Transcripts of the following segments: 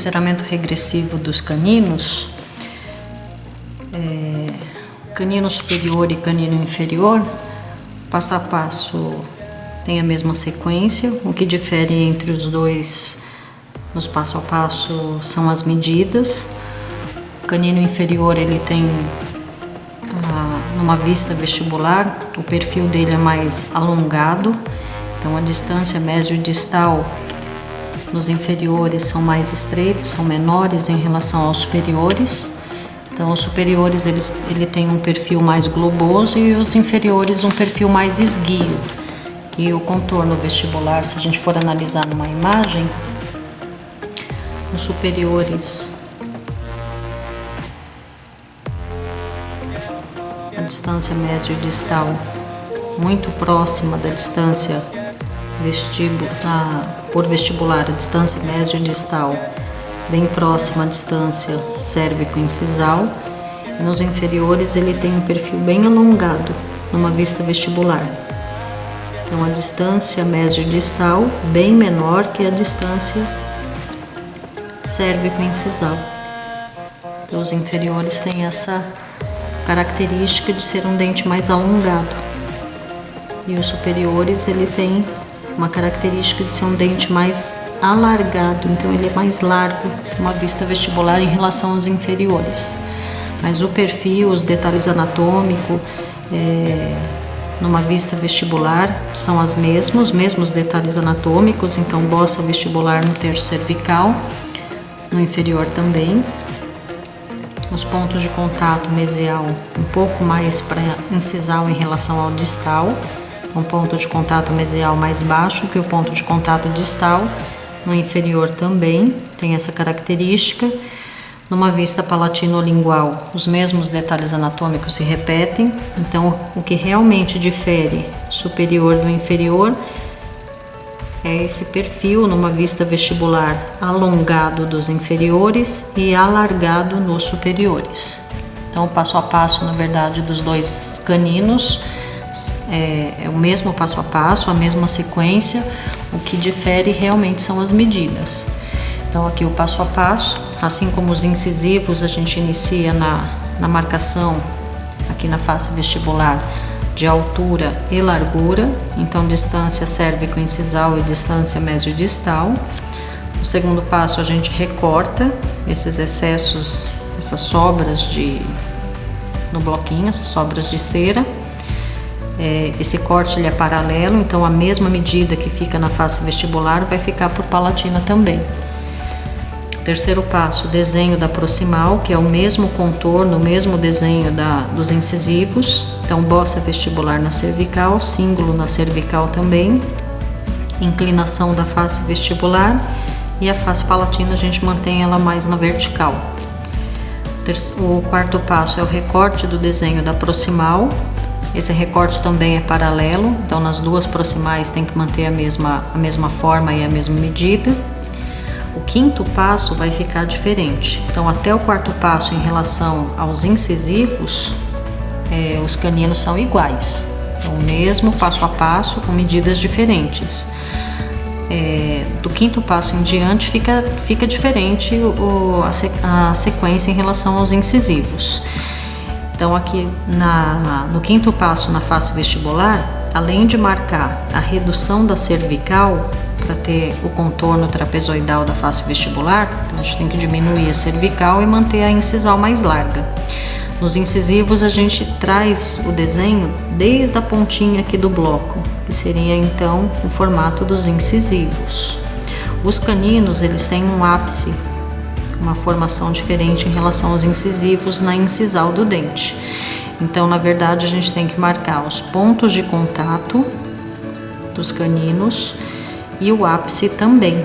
encerramento regressivo dos caninos, canino superior e canino inferior, passo a passo tem a mesma sequência. O que difere entre os dois nos passo a passo são as medidas. O canino inferior ele tem numa vista vestibular, o perfil dele é mais alongado, então a distância médio-distal nos inferiores são mais estreitos, são menores em relação aos superiores. Então os superiores ele tem um perfil mais globoso e os inferiores um perfil mais esguio. E o contorno vestibular, se a gente for analisar numa imagem, os superiores, a distância médio-distal muito próxima da distância por vestibular, a distância médio-distal bem próxima à distância cérvico-incisal, e nos inferiores ele tem um perfil bem alongado numa vista vestibular. Então a distância médio-distal bem menor que a distância cérvico-incisal. Então, os inferiores têm essa característica de ser um dente mais alongado, e os superiores ele tem uma característica de ser um dente mais alargado, então ele é mais largo numa vista vestibular em relação aos inferiores. Mas o perfil, os detalhes anatômicos numa vista vestibular são os mesmos detalhes anatômicos, então bossa vestibular no terço cervical, no inferior também. Os pontos de contato mesial um pouco mais para incisal em relação ao distal, um ponto de contato mesial mais baixo que o ponto de contato distal. No inferior também tem essa característica. Numa vista palatino-lingual, os mesmos detalhes anatômicos se repetem. Então, o que realmente difere superior do inferior é esse perfil numa vista vestibular alongado dos inferiores e alargado nos superiores. Então, o passo a passo, na verdade, dos dois caninos é o mesmo passo a passo, a mesma sequência. O que difere realmente são as medidas. Então aqui o passo a passo, assim como os incisivos, a gente inicia na marcação aqui na face vestibular de altura e largura, então distância cérvico-incisal e distância mesiodistal. No segundo passo a gente recorta esses excessos, essas sobras no bloquinho, essas sobras de cera. Esse corte ele é paralelo, então a mesma medida que fica na face vestibular vai ficar por palatina também. Terceiro passo, desenho da proximal, que é o mesmo contorno, o mesmo desenho dos incisivos. Então bossa vestibular na cervical, cíngulo na cervical também, inclinação da face vestibular, e a face palatina a gente mantém ela mais na vertical. O quarto passo é o recorte do desenho da proximal. Esse recorte também é paralelo, então nas duas proximais tem que manter a mesma forma e a mesma medida. O quinto passo vai ficar diferente. Então até o quarto passo em relação aos incisivos, os caninos são iguais. Então o mesmo passo a passo com medidas diferentes. Do quinto passo em diante fica diferente a sequência em relação aos incisivos. Então aqui no quinto passo na face vestibular, além de marcar a redução da cervical para ter o contorno trapezoidal da face vestibular, então a gente tem que diminuir a cervical e manter a incisal mais larga. Nos incisivos a gente traz o desenho desde a pontinha aqui do bloco, que seria então o formato dos incisivos. Os caninos eles têm um ápice, uma formação diferente em relação aos incisivos na incisal do dente. Então, na verdade, a gente tem que marcar os pontos de contato dos caninos e o ápice também.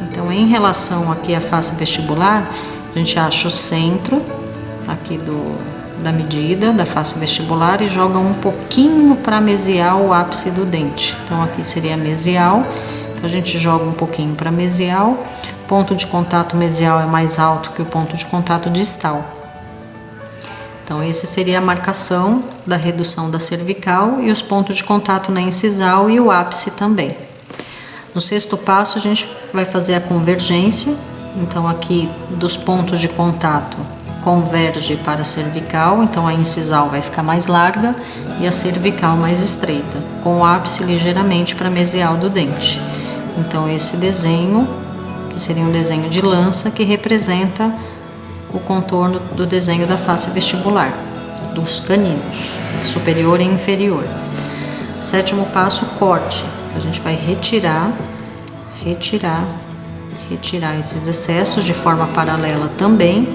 Então, em relação aqui à face vestibular, a gente acha o centro aqui da medida da face vestibular e joga um pouquinho para mesial o ápice do dente. Então, aqui seria mesial. A gente joga um pouquinho para mesial. Ponto de contato mesial é mais alto que o ponto de contato distal. Então, esse seria a marcação da redução da cervical e os pontos de contato na incisal e o ápice também. No sexto passo, a gente vai fazer a convergência. Então, aqui dos pontos de contato, converge para a cervical. Então, a incisal vai ficar mais larga e a cervical mais estreita, com o ápice ligeiramente para mesial do dente. Então, esse desenho, que seria um desenho de lança, que representa o contorno do desenho da face vestibular, dos caninos, superior e inferior. Sétimo passo, corte. A gente vai retirar esses excessos de forma paralela também,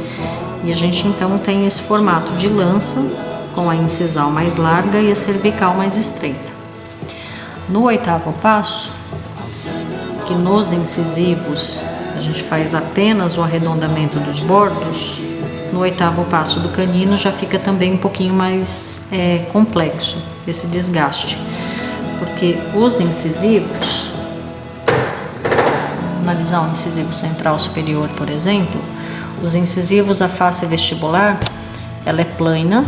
e a gente então tem esse formato de lança com a incisal mais larga e a cervical mais estreita. No oitavo passo, que nos incisivos a gente faz apenas o arredondamento dos bordos, no oitavo passo do canino já fica também um pouquinho mais complexo esse desgaste, porque os incisivos, analisar o incisivo central superior, por exemplo, os incisivos, a face vestibular, ela é plana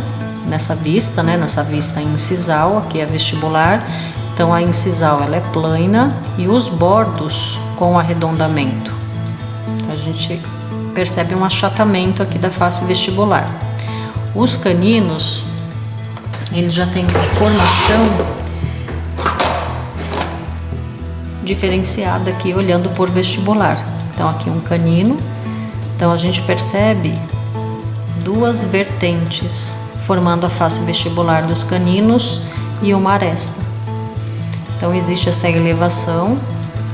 nessa vista, né? Nessa vista incisal, aqui é vestibular, então a incisal ela é plana e os bordos com arredondamento. A gente percebe um achatamento aqui da face vestibular. Os caninos, eles já têm uma formação diferenciada aqui, olhando por vestibular. Então, aqui um canino. Então, a gente percebe duas vertentes formando a face vestibular dos caninos e uma aresta. Então, existe essa elevação,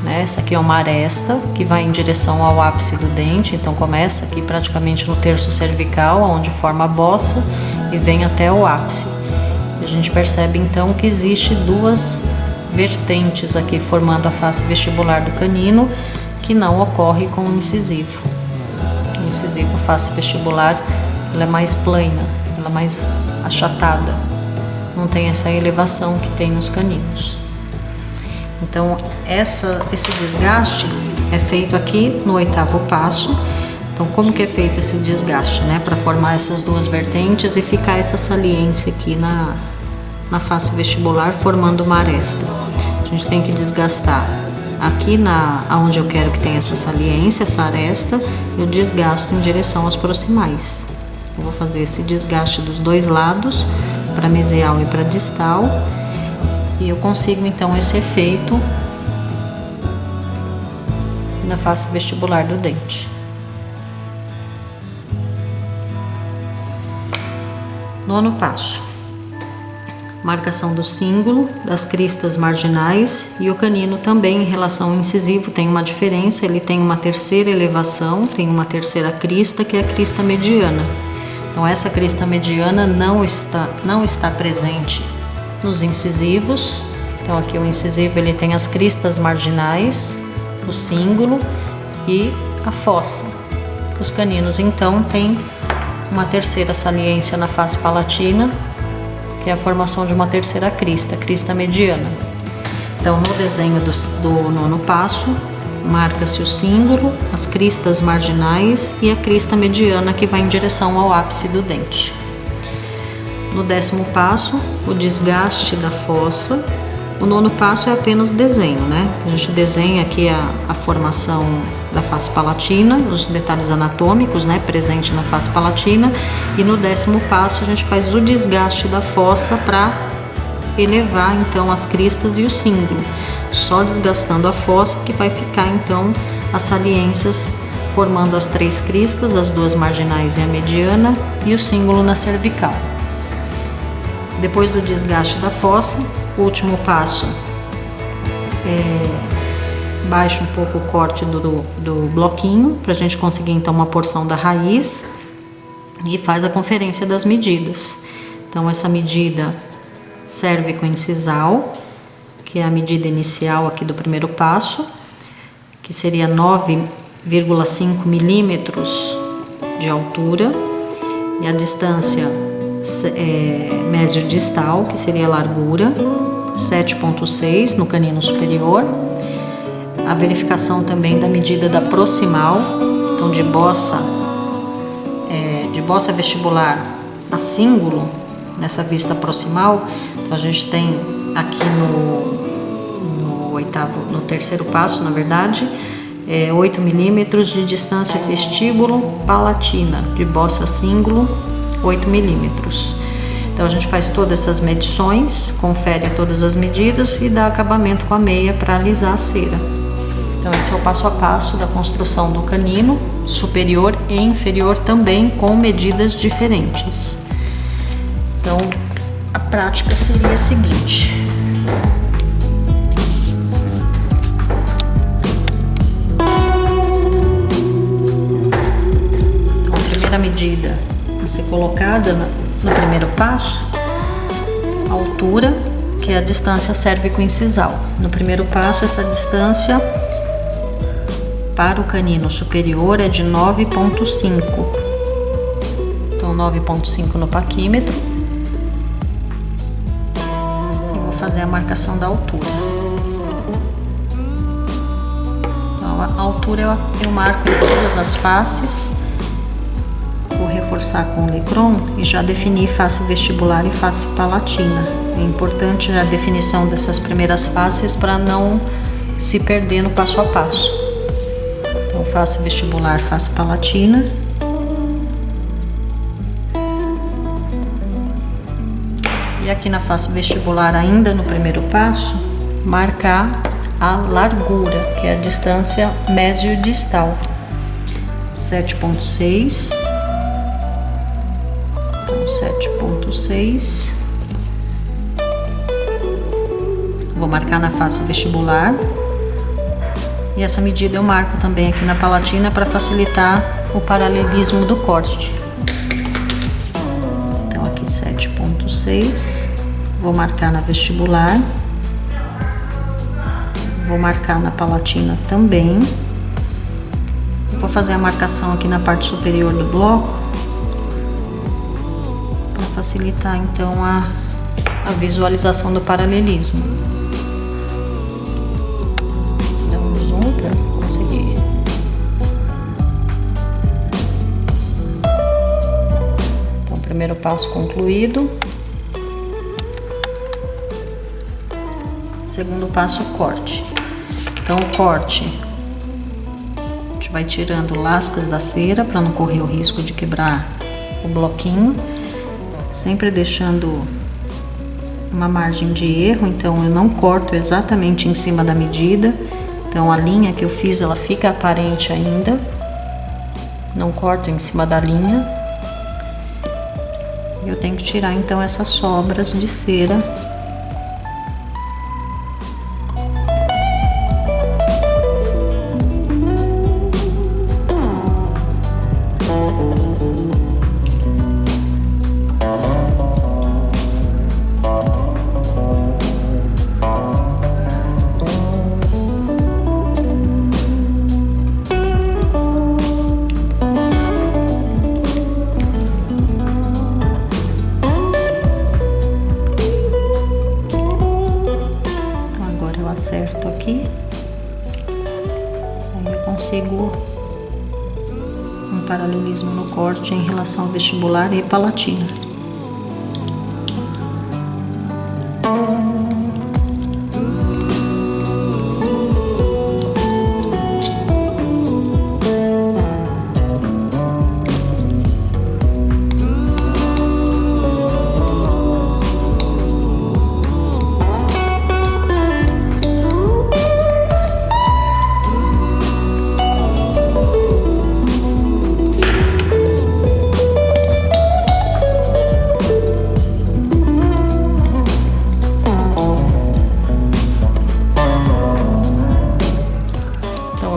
né? Essa aqui é uma aresta que vai em direção ao ápice do dente. Então, começa aqui praticamente no terço cervical, onde forma a bossa, e vem até o ápice. E a gente percebe, então, que existe duas vertentes aqui formando a face vestibular do canino, que não ocorre com o incisivo. O incisivo, face vestibular, ela é mais plana, ela é mais achatada, não tem essa elevação que tem nos caninos. Então, esse desgaste é feito aqui no oitavo passo. Então, como que é feito esse desgaste, né? Para formar essas duas vertentes e ficar essa saliência aqui na face vestibular, formando uma aresta. A gente tem que desgastar aqui onde eu quero que tenha essa saliência, essa aresta, eu desgasto em direção aos proximais. Eu vou fazer esse desgaste dos dois lados, para mesial e para distal, e eu consigo então esse efeito na face vestibular do dente. Nono passo: marcação do cíngulo, das cristas marginais, e o canino também, em relação ao incisivo, tem uma diferença. Ele tem uma terceira elevação, tem uma terceira crista, que é a crista mediana. Então, essa crista mediana não está presente nos incisivos. Então, aqui o incisivo ele tem as cristas marginais, o cíngulo e a fossa. Os caninos, então, têm uma terceira saliência na face palatina, que é a formação de uma terceira crista, a crista mediana. Então, no desenho do nono passo, marca-se o cíngulo, as cristas marginais e a crista mediana, que vai em direção ao ápice do dente. No décimo passo, o desgaste da fossa. O nono passo é apenas o desenho, né? A gente desenha aqui a formação da face palatina, os detalhes anatômicos, né, presente na face palatina, e no décimo passo a gente faz o desgaste da fossa para elevar então as cristas e o cíngulo. Só desgastando a fossa que vai ficar então as saliências formando as três cristas, as duas marginais e a mediana, e o cíngulo na cervical. Depois do desgaste da fossa, o último passo baixa um pouco o corte do bloquinho, para a gente conseguir então uma porção da raiz, e faz a conferência das medidas. Então, essa medida serve com incisal, que é a medida inicial aqui do primeiro passo, que seria 9,5 milímetros de altura, e a distância mesiodistal, que seria a largura, 7,6 no canino superior. A verificação também da medida da proximal, então de bossa vestibular a cíngulo, nessa vista proximal. Então, a gente tem aqui no no terceiro passo, na verdade, 8 milímetros de distância vestíbulo-palatina, de bossa cíngulo, 8 milímetros. Então a gente faz todas essas medições, confere todas as medidas e dá acabamento com a meia para alisar a cera. Então esse é o passo a passo da construção do canino, superior e inferior também com medidas diferentes. Então a prática seria a seguinte: a primeira medida a ser colocada no primeiro passo, a altura, que é a distância cérvico-incisal. No primeiro passo, essa distância para o canino superior é de 9,5. Então 9,5 no paquímetro. E vou fazer a marcação da altura. Então, a altura eu marco em todas as faces. Vou reforçar com o Lecron e já definir face vestibular e face palatina. É importante a definição dessas primeiras faces para não se perder no passo a passo. Então, face vestibular, face palatina. E aqui na face vestibular, ainda no primeiro passo, marcar a largura, que é a distância mesiodistal, 7,6. 7,6. Vou marcar na face vestibular. E essa medida eu marco também aqui na palatina para facilitar o paralelismo do corte. Então aqui 7,6. Vou marcar na vestibular. Vou marcar na palatina também. Vou fazer a marcação aqui na parte superior do bloco, facilitar então a visualização do paralelismo. Dá um zoom para conseguir. Então, primeiro passo concluído. Segundo passo, corte. Então, o corte, a gente vai tirando lascas da cera para não correr o risco de quebrar o bloquinho. Sempre deixando uma margem de erro, então eu não corto exatamente em cima da medida. Então a linha que eu fiz, ela fica aparente ainda. Não corto em cima da linha. E eu tenho que tirar então essas sobras de cera. Acerto aqui, aí eu consigo um paralelismo no corte em relação ao vestibular e palatina.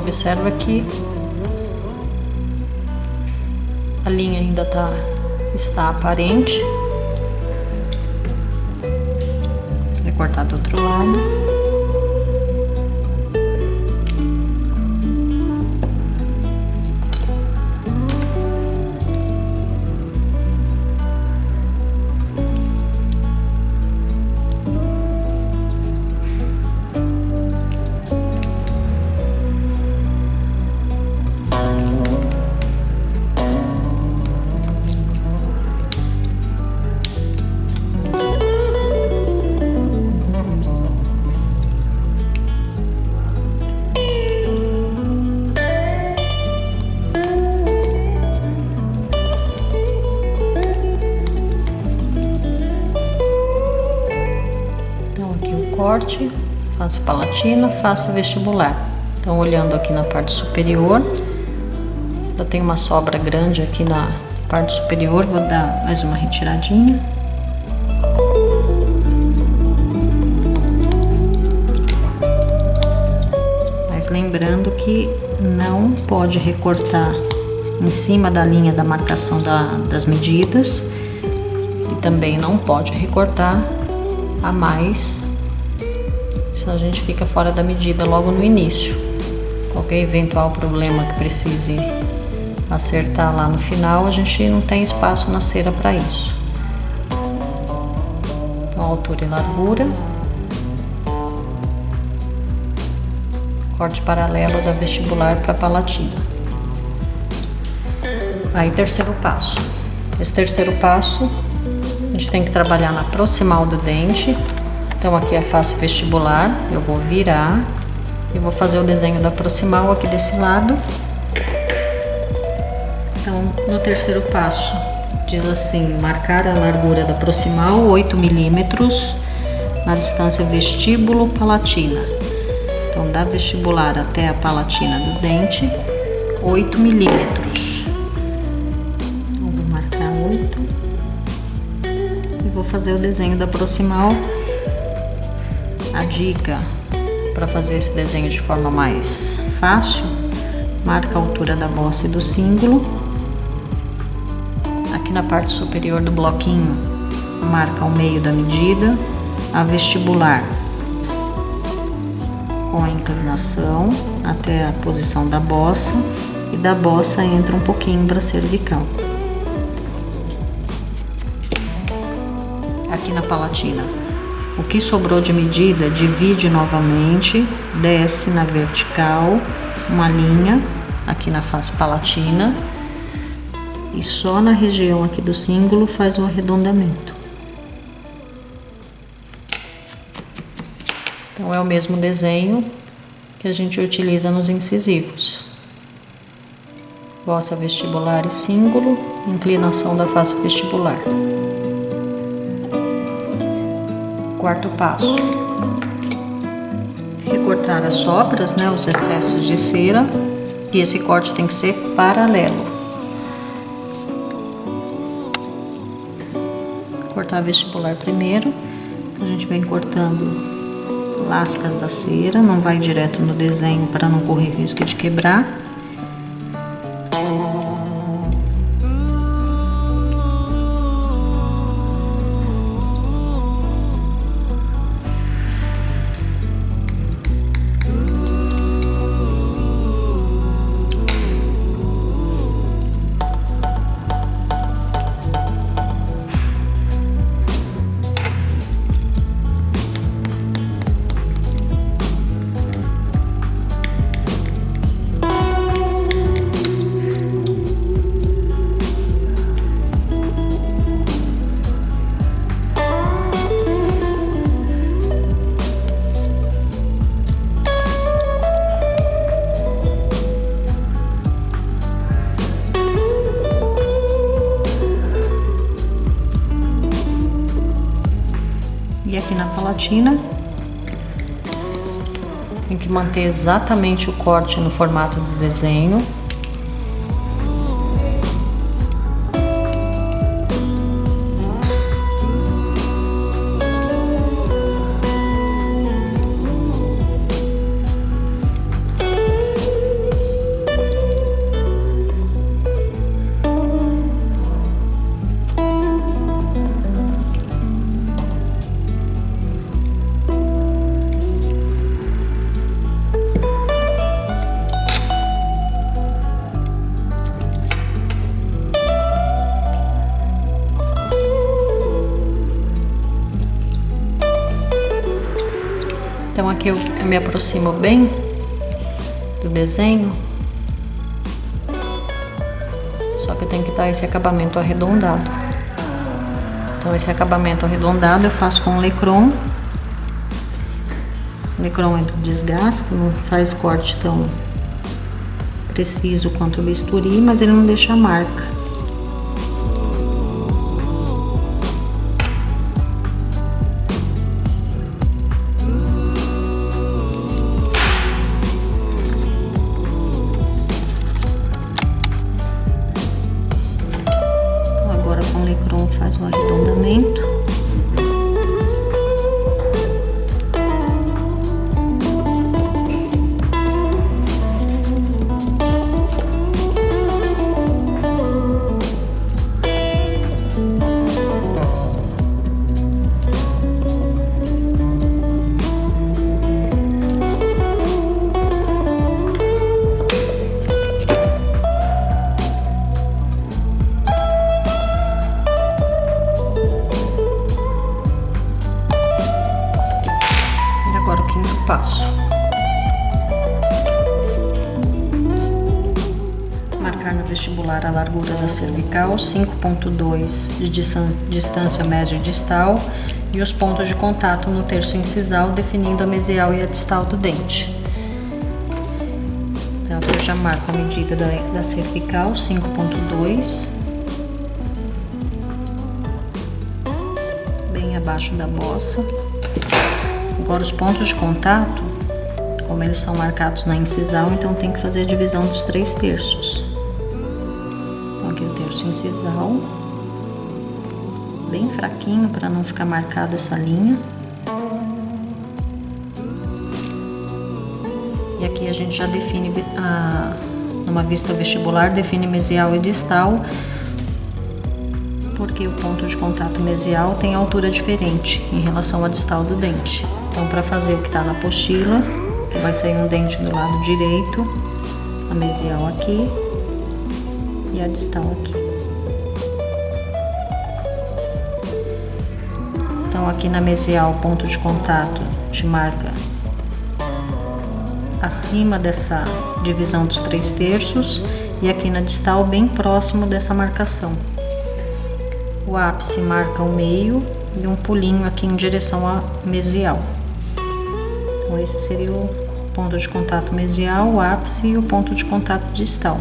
Observa que a linha ainda está aparente. Vou cortar do outro lado. corte, face palatina, face vestibular. Então, olhando aqui na parte superior, eu tenho uma sobra grande aqui na parte superior, vou dar mais uma retiradinha. Mas lembrando que não pode recortar em cima da linha da marcação das medidas e também não pode recortar a mais, senão a gente fica fora da medida logo no início. Qualquer eventual problema que precise acertar lá no final, a gente não tem espaço na cera para isso. Então, altura e largura, corte paralelo da vestibular para palatina. Aí, terceiro passo. Esse terceiro passo, a gente tem que trabalhar na proximal do dente. Então, aqui a face vestibular, eu vou virar e vou fazer o desenho da proximal aqui desse lado. Então, no terceiro passo, diz assim: marcar a largura da proximal 8 milímetros na distância vestíbulo-palatina. Então, da vestibular até a palatina do dente, 8 milímetros. Então, vou marcar 8 e vou fazer o desenho da proximal. A dica para fazer esse desenho de forma mais fácil: marca a altura da bossa e do símbolo. Aqui na parte superior do bloquinho, marca o meio da medida, a vestibular com a inclinação até a posição da bossa, e da bossa entra um pouquinho para a cervical. Aqui na palatina, o que sobrou de medida, divide novamente, desce na vertical, uma linha aqui na face palatina, e só na região aqui do símbolo faz um arredondamento. Então, é o mesmo desenho que a gente utiliza nos incisivos. Bossa vestibular e símbolo, inclinação da face vestibular. Quarto passo: recortar as sobras, os excessos de cera, e esse corte tem que ser paralelo. Cortar vestibular primeiro, a gente vem cortando lascas da cera, não vai direto no desenho para não correr risco de quebrar. E aqui na palatina, tem que manter exatamente o corte no formato do desenho. Então aqui eu me aproximo bem do desenho, só que eu tenho que dar esse acabamento arredondado. Então esse acabamento arredondado eu faço com Lecron. Lecron é do desgaste, não faz corte tão preciso quanto o bisturi, mas ele não deixa a marca. quinto passo. Marcar no vestibular a largura da cervical, 5,2 de distância mesio-distal e os pontos de contato no terço incisal, definindo a mesial e a distal do dente. Então, eu já marco a medida da cervical, 5,2, bem abaixo da bossa. Agora, os pontos de contato, como eles são marcados na incisal, então tem que fazer a divisão dos 3/3. Então, aqui o terço incisal, bem fraquinho para não ficar marcada essa linha. E aqui a gente já define, numa vista vestibular, define mesial e distal, porque o ponto de contato mesial tem altura diferente em relação à distal do dente. Então, para fazer o que está na apostila, vai sair um dente do lado direito, a mesial aqui e a distal aqui. Então, aqui na mesial, o ponto de contato te marca acima dessa divisão dos 3/3 e aqui na distal, bem próximo dessa marcação. O ápice marca o meio e um pulinho aqui em direção à mesial. Então, esse seria o ponto de contato mesial, o ápice e o ponto de contato distal.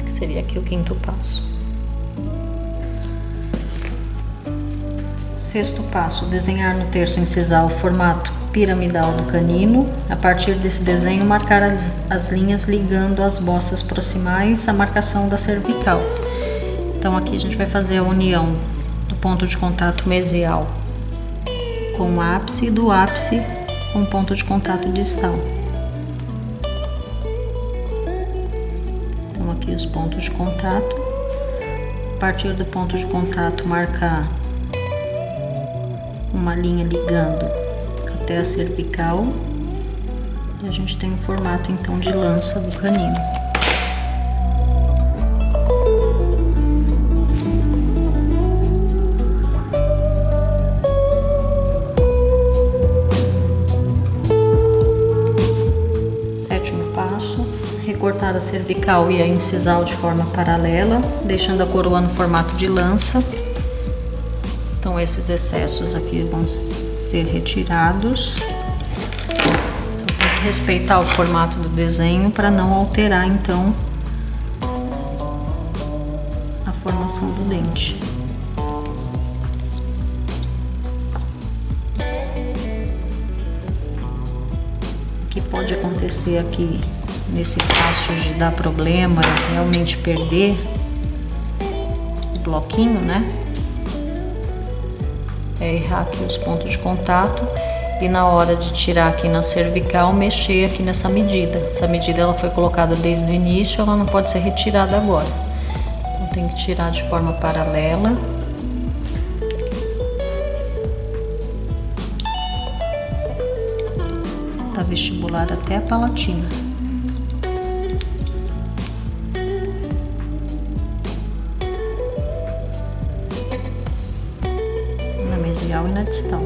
Seria aqui o quinto passo. Sexto passo, desenhar no terço incisal o formato piramidal do canino. A partir desse desenho, marcar as linhas ligando as bossas proximais à marcação da cervical. Então, aqui a gente vai fazer a união do ponto de contato mesial com o ápice e do ápice com o ponto de contato distal. Então, aqui os pontos de contato. A partir do ponto de contato, marcar uma linha ligando até a cervical e a gente tem o formato então de lança do canino. Sétimo passo, recortar a cervical e a incisal de forma paralela, deixando a coroa no formato de lança. Então, esses excessos aqui vão ser retirados. Então, tem que respeitar o formato do desenho para não alterar, então, a formação do dente. O que pode acontecer aqui nesse passo de dar problema e realmente perder o bloquinho, né? É errar aqui os pontos de contato e na hora de tirar aqui na cervical, mexer aqui nessa medida. Essa medida ela foi colocada desde o início, ela não pode ser retirada agora. Então, tem que tirar de forma paralela. Da vestibular até a palatina. Mesial e na distal.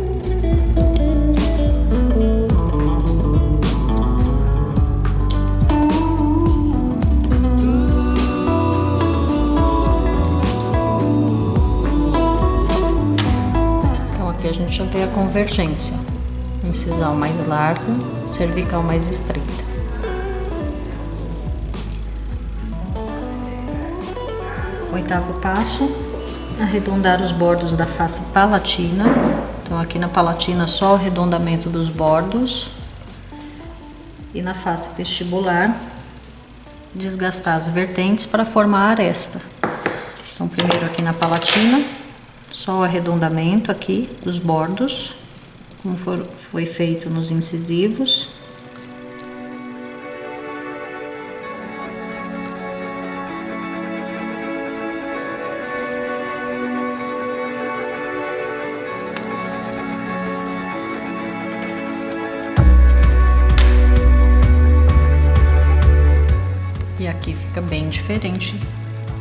Então, aqui a gente já tem a convergência. Incisal mais larga, cervical mais estreita. Oitavo passo, arredondar os bordos da face palatina. Então, aqui na palatina, só o arredondamento dos bordos. E na face vestibular, desgastar as vertentes para formar a aresta. Então, primeiro aqui na palatina, só o arredondamento aqui dos bordos, como foi feito nos incisivos. E aqui fica bem diferente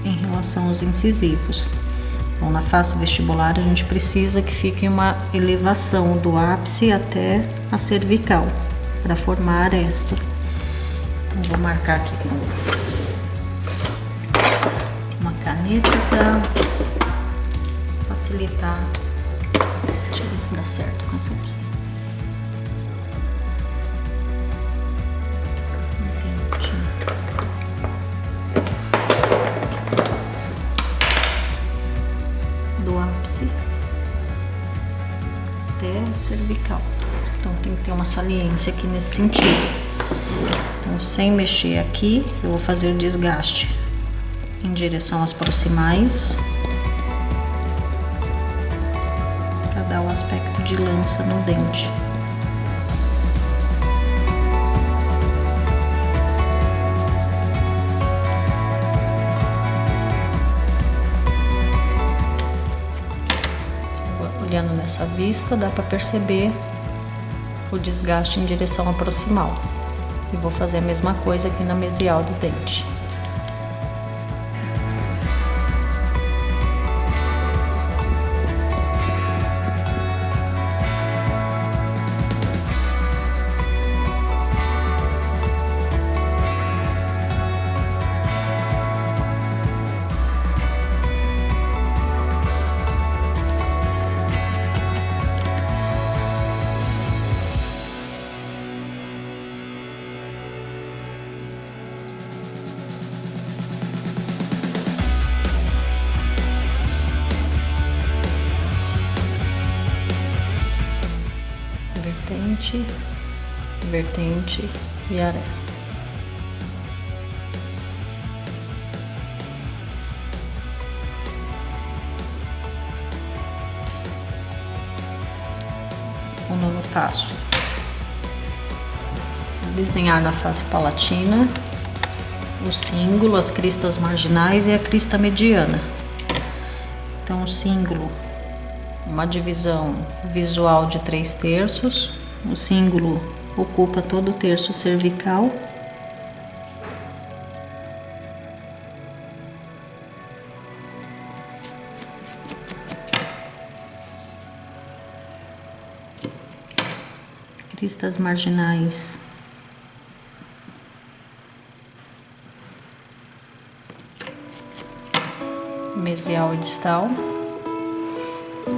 em relação aos incisivos. Então, na face vestibular, a gente precisa que fique uma elevação do ápice até a cervical, para formar a aresta. Então, vou marcar aqui com uma caneta para facilitar. Deixa eu ver se dá certo com essa aqui. Não tem tinta. Do ápice até a cervical. Então tem que ter uma saliência aqui nesse sentido. Então, sem mexer aqui, eu vou fazer o desgaste em direção às proximais para dar o aspecto de lança no dente. Olhando nessa vista, dá para perceber o desgaste em direção à proximal. E vou fazer a mesma coisa aqui na mesial do dente. Vertente, vertente e aresta. O nono passo: desenhar na face palatina o cíngulo, as cristas marginais e a crista mediana. Então, o cíngulo, uma divisão visual de 3/3. O cíngulo ocupa todo o terço cervical. Cristas marginais mesial e distal.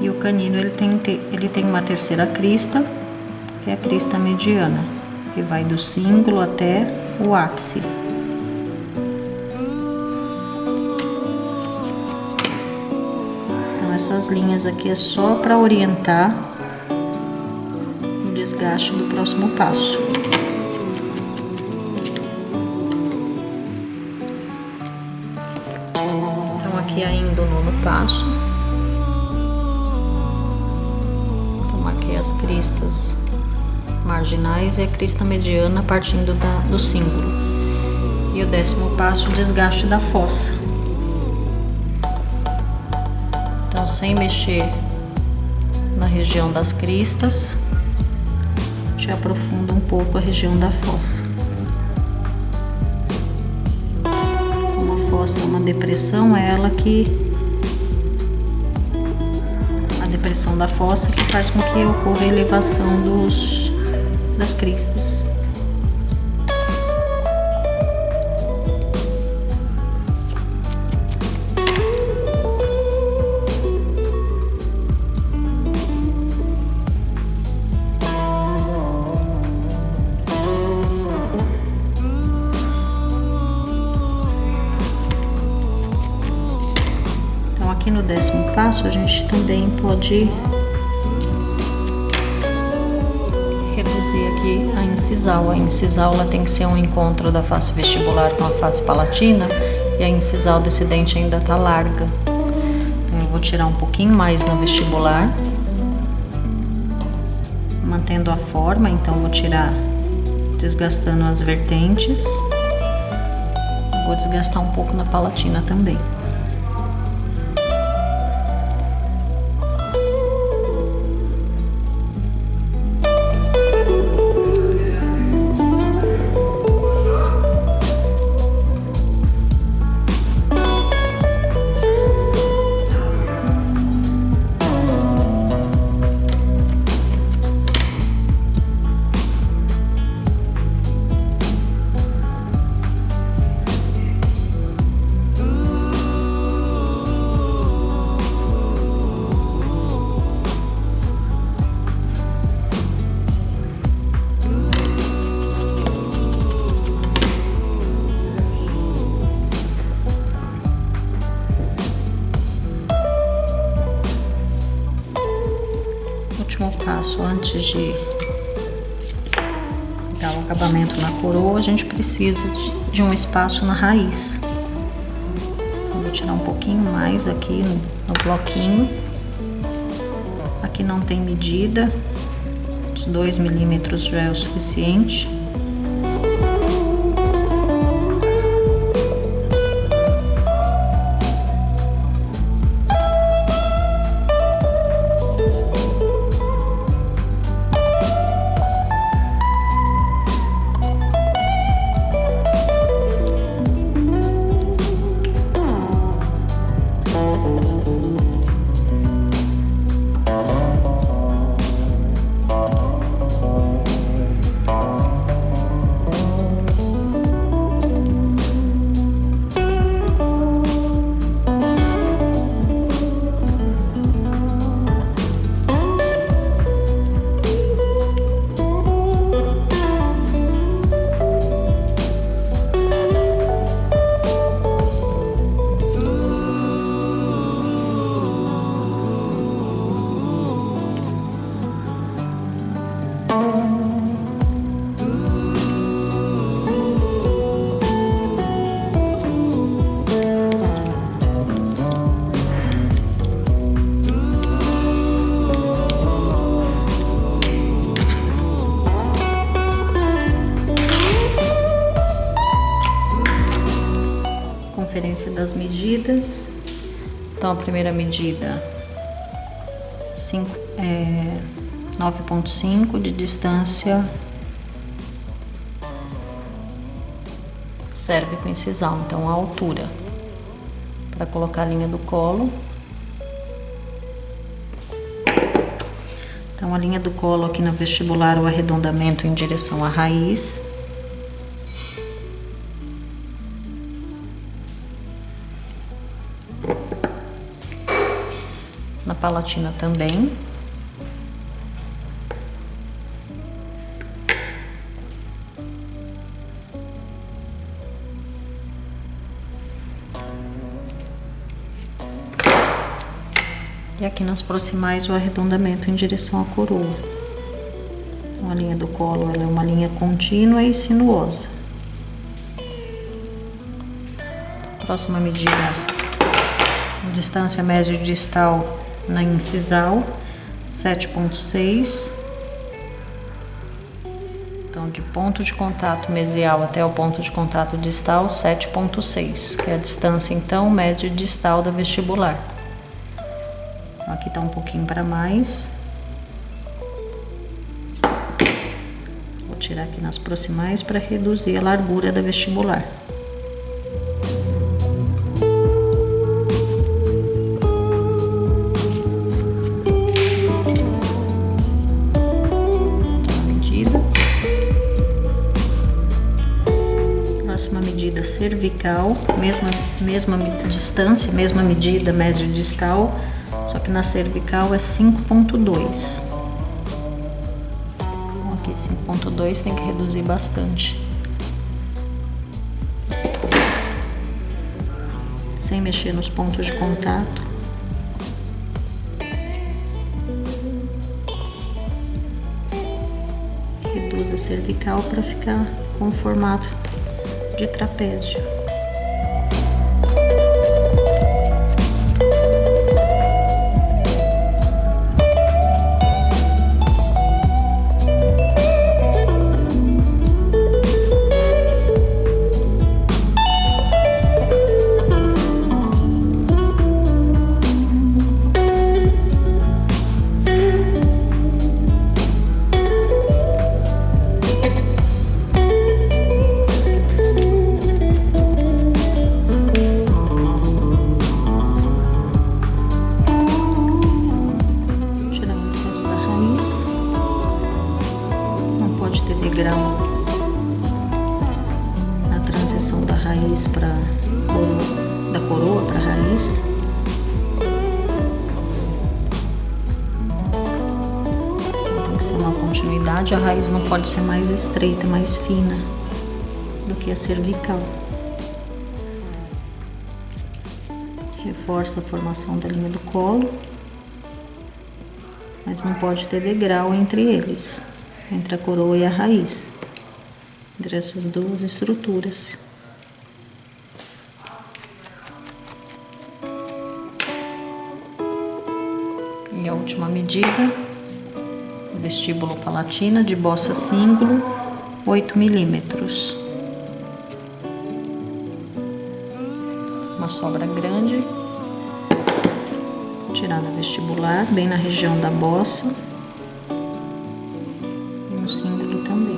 E o canino ele tem uma terceira crista, que é a crista mediana, que vai do cíngulo até o ápice. Então essas linhas aqui é só para orientar o desgaste do próximo passo. Então aqui ainda o nono passo. As cristas marginais e a crista mediana partindo do cíngulo. E o 10º passo, o desgaste da fossa. Então, sem mexer na região das cristas, te aprofunda um pouco a região da fossa. Como a fossa é uma depressão, é ela que pressão da fossa que faz com que ocorra a elevação das cristas. Aqui no 10º passo a gente também pode reduzir aqui a incisal. A incisal ela tem que ser um encontro da face vestibular com a face palatina e a incisal desse dente ainda tá larga. Então eu vou tirar um pouquinho mais na vestibular, mantendo a forma. Então vou tirar desgastando as vertentes. Vou desgastar um pouco na palatina também. último passo antes de dar o acabamento na coroa, a gente precisa de um espaço na raiz. Então, vou tirar um pouquinho mais aqui no bloquinho. Aqui não tem medida, os 2 milímetros já é o suficiente. Conferência das medidas. Então, a primeira medida 9,5 de distância, serve com incisal. Então, a altura para colocar a linha do colo. Então, a linha do colo aqui na vestibular, o arredondamento em direção à raiz. Na palatina também. E aqui nas proximais o arredondamento em direção à coroa. Então a linha do colo, ela é uma linha contínua e sinuosa. Próxima medida, distância médio-distal na incisal, 7,6. Então, de ponto de contato mesial até o ponto de contato distal, 7,6, que é a distância, então, médio-distal da vestibular. Então, aqui tá um pouquinho para mais. Vou tirar aqui nas proximais para reduzir a largura da vestibular. Próxima medida cervical, mesma distância, mesma medida médio-distal, só que na cervical é 5,2. Então, aqui 5,2 tem que reduzir bastante. Sem mexer nos pontos de contato. Reduz a cervical para ficar com o formato de trapézio. Degrau na transição da raiz para da coroa para a raiz. Então, tem que ser uma continuidade. A raiz não pode ser mais estreita, mais fina do que a cervical. Reforça a formação da linha do colo. mas não pode ter degrau entre eles, entre a coroa e a raiz, entre essas duas estruturas. E a última medida, vestíbulo palatina de bossa cíngulo, 8 milímetros. Uma sobra grande, tirar na vestibular, bem na região da bossa e no cíngulo também.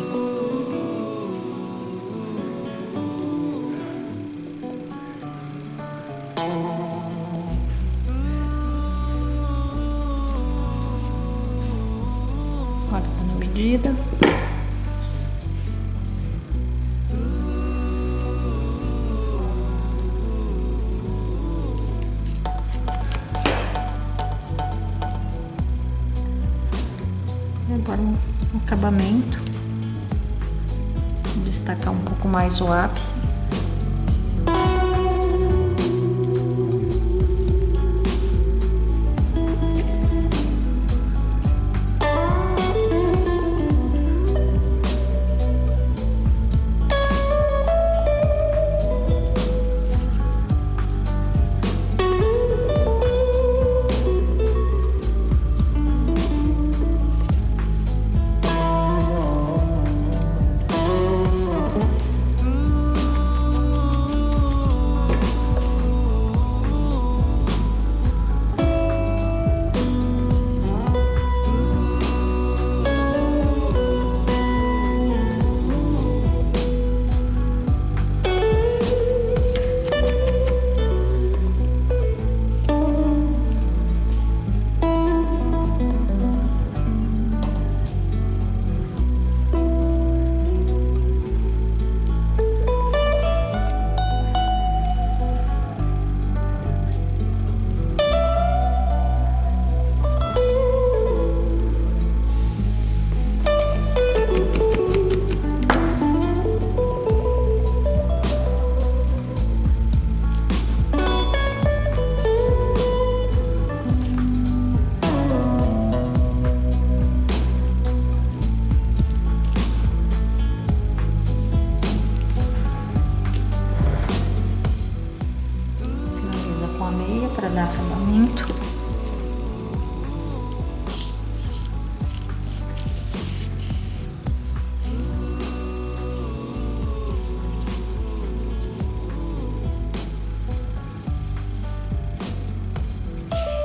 Corta na medida. Agora um acabamento, destacar um pouco mais o ápice. Para dar acabamento.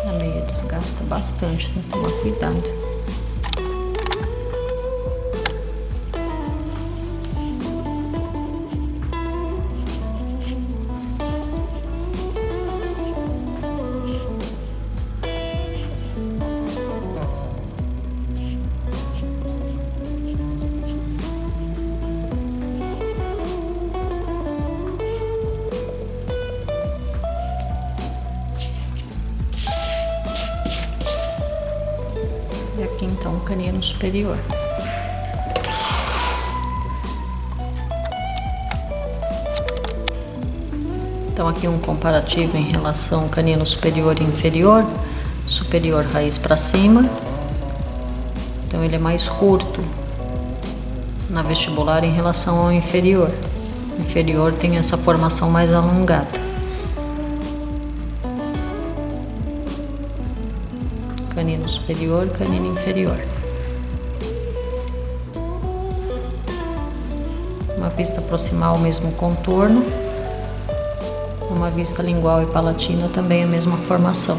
A meia desgasta bastante, tem que tomar cuidado. E aqui então o canino superior. Então aqui um comparativo em relação ao canino superior e inferior. Superior raiz para cima. Então ele é mais curto na vestibular em relação ao inferior. O inferior tem essa formação mais alongada. Canino superior, canino inferior. Uma vista proximal, o mesmo contorno. Uma vista lingual e palatina, também a mesma formação.